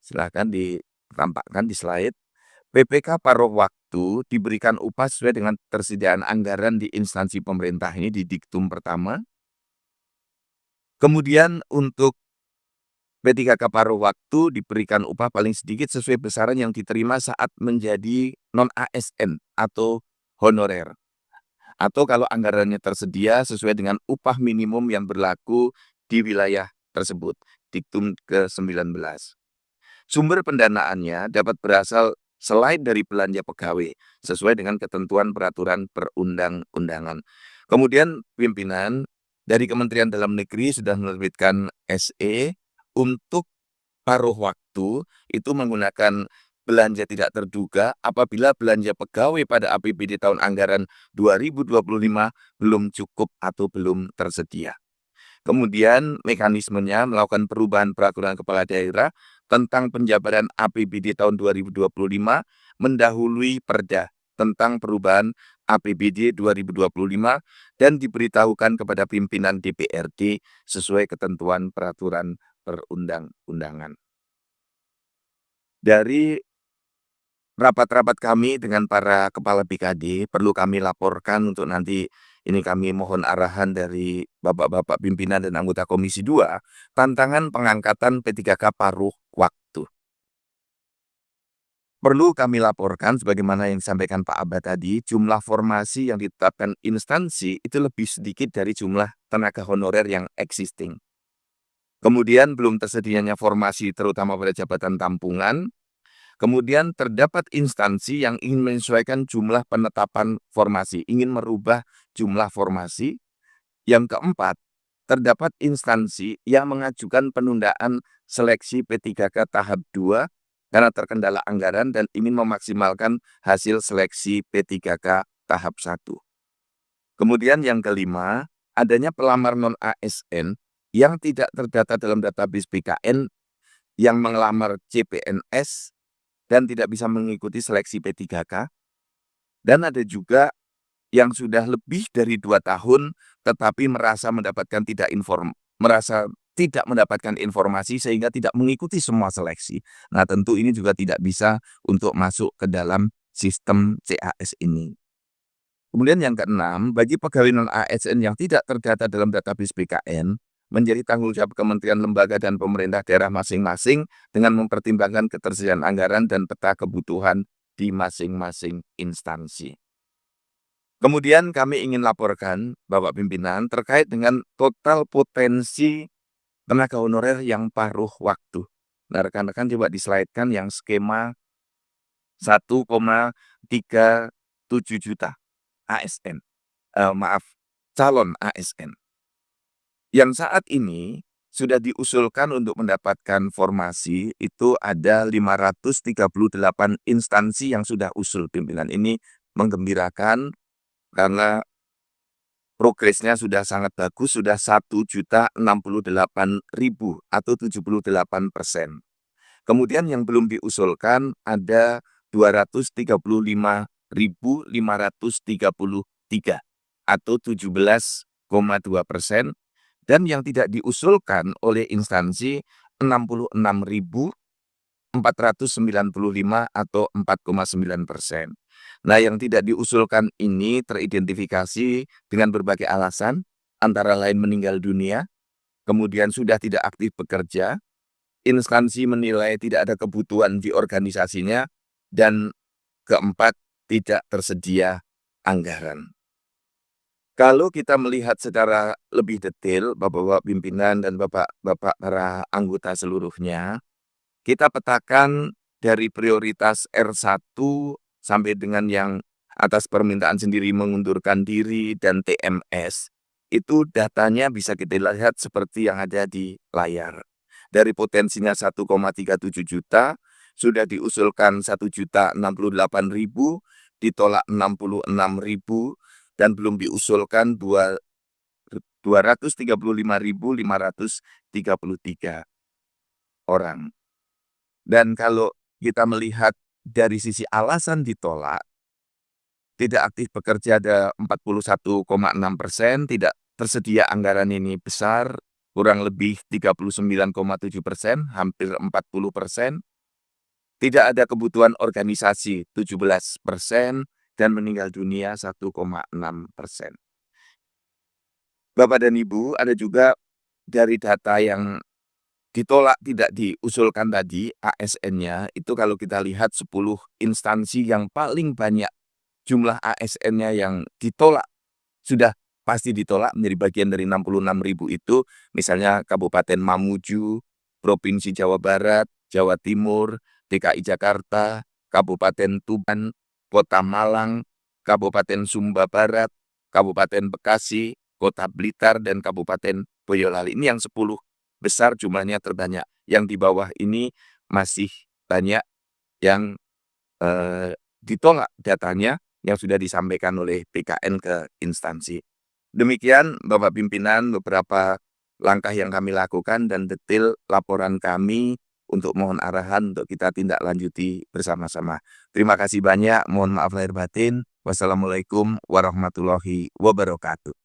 Silakan ditampakkan di slide. PPK paruh waktu diberikan upah sesuai dengan ketersediaan anggaran di instansi pemerintah ini di diktum pertama. Kemudian untuk P3K paruh waktu diberikan upah paling sedikit sesuai besaran yang diterima saat menjadi non-ASN atau honorer. Atau kalau anggarannya tersedia sesuai dengan upah minimum yang berlaku di wilayah tersebut. Diktum ke-19. Sumber pendanaannya dapat berasal selain dari belanja pegawai, sesuai dengan ketentuan peraturan perundang-undangan. Kemudian pimpinan dari Kementerian Dalam Negeri sudah menerbitkan SE untuk paruh waktu itu menggunakan belanja tidak terduga apabila belanja pegawai pada APBD tahun anggaran 2025 belum cukup atau belum tersedia. Kemudian mekanismenya melakukan perubahan peraturan kepala daerah tentang penjabaran APBD tahun 2025 mendahului Perda tentang perubahan APBD 2025 dan diberitahukan kepada pimpinan DPRD sesuai ketentuan peraturan perundang-undangan. Dari rapat-rapat kami dengan para kepala BKD perlu kami laporkan untuk nanti ini kami mohon arahan dari Bapak-bapak pimpinan dan anggota Komisi 2, tantangan pengangkatan P3K paruh waktu. Perlu kami laporkan sebagaimana yang disampaikan Pak Abad tadi, jumlah formasi yang ditetapkan instansi itu lebih sedikit dari jumlah tenaga honorer yang existing. Kemudian belum tersedianya formasi terutama pada jabatan tampungan. Kemudian terdapat instansi yang ingin menyesuaikan jumlah penetapan formasi, ingin merubah jumlah formasi. Yang keempat, terdapat instansi yang mengajukan penundaan seleksi P3K tahap 2 karena terkendala anggaran dan ingin memaksimalkan hasil seleksi P3K tahap 1. Kemudian yang kelima, adanya pelamar non-ASN yang tidak terdata dalam database BKN yang melamar CPNS dan tidak bisa mengikuti seleksi P3K. Dan ada juga yang sudah lebih dari 2 tahun tetapi merasa tidak mendapatkan informasi sehingga tidak mengikuti semua seleksi. Nah, tentu ini juga tidak bisa untuk masuk ke dalam sistem CAS ini. Kemudian yang keenam, bagi pegawai non-ASN yang tidak terdata dalam database BKN, menjadi tanggung jawab kementerian, lembaga, dan pemerintah daerah masing-masing dengan mempertimbangkan ketersediaan anggaran dan peta kebutuhan di masing-masing instansi. Kemudian kami ingin laporkan, Bapak Pimpinan, terkait dengan total potensi tenaga honorer yang paruh waktu. Nah, rekan-rekan coba dislide-kan yang skema 1,37 juta ASN, calon ASN. Yang saat ini sudah diusulkan untuk mendapatkan formasi itu ada 538 instansi yang sudah usul. Pimpinan ini menggembirakan karena progresnya sudah sangat bagus, sudah 1.068.000 atau 78%. Kemudian yang belum diusulkan ada 235.533 atau 17,2%. Dan yang tidak diusulkan oleh instansi 66.495 atau 4,9%. Nah, yang tidak diusulkan ini teridentifikasi dengan berbagai alasan, antara lain meninggal dunia, kemudian sudah tidak aktif bekerja, instansi menilai tidak ada kebutuhan di organisasinya, dan keempat, tidak tersedia anggaran. Kalau kita melihat secara lebih detail, Bapak-bapak pimpinan dan Bapak-bapak para anggota seluruhnya, kita petakan dari prioritas R1 sampai dengan yang atas permintaan sendiri mengundurkan diri dan TMS, itu datanya bisa kita lihat seperti yang ada di layar. Dari potensinya 1,37 juta, sudah diusulkan 1.068.000, ditolak 66.000, dan belum diusulkan 235.533 orang. Dan kalau kita melihat dari sisi alasan ditolak, tidak aktif bekerja ada 41,6%, tidak tersedia anggaran ini besar, kurang lebih 39,7%, hampir 40%. Tidak ada kebutuhan organisasi 17% dan meninggal dunia 1,6%. Bapak dan Ibu, ada juga dari data yang ditolak tidak diusulkan tadi, ASN-nya, itu kalau kita lihat 10 instansi yang paling banyak jumlah ASN-nya yang ditolak, sudah pasti ditolak menjadi bagian dari 66.000 itu, misalnya Kabupaten Mamuju, Provinsi Jawa Barat, Jawa Timur, DKI Jakarta, Kabupaten Tuban, Kota Malang, Kabupaten Sumba Barat, Kabupaten Bekasi, Kota Blitar, dan Kabupaten Boyolali. Ini yang 10 besar jumlahnya terbanyak. Yang di bawah ini masih banyak yang ditolak datanya yang sudah disampaikan oleh BKN ke instansi. Demikian Bapak Pimpinan beberapa langkah yang kami lakukan dan detail laporan kami untuk mohon arahan untuk kita tindak lanjuti bersama-sama. Terima kasih banyak, mohon maaf lahir batin. Wassalamualaikum warahmatullahi wabarakatuh.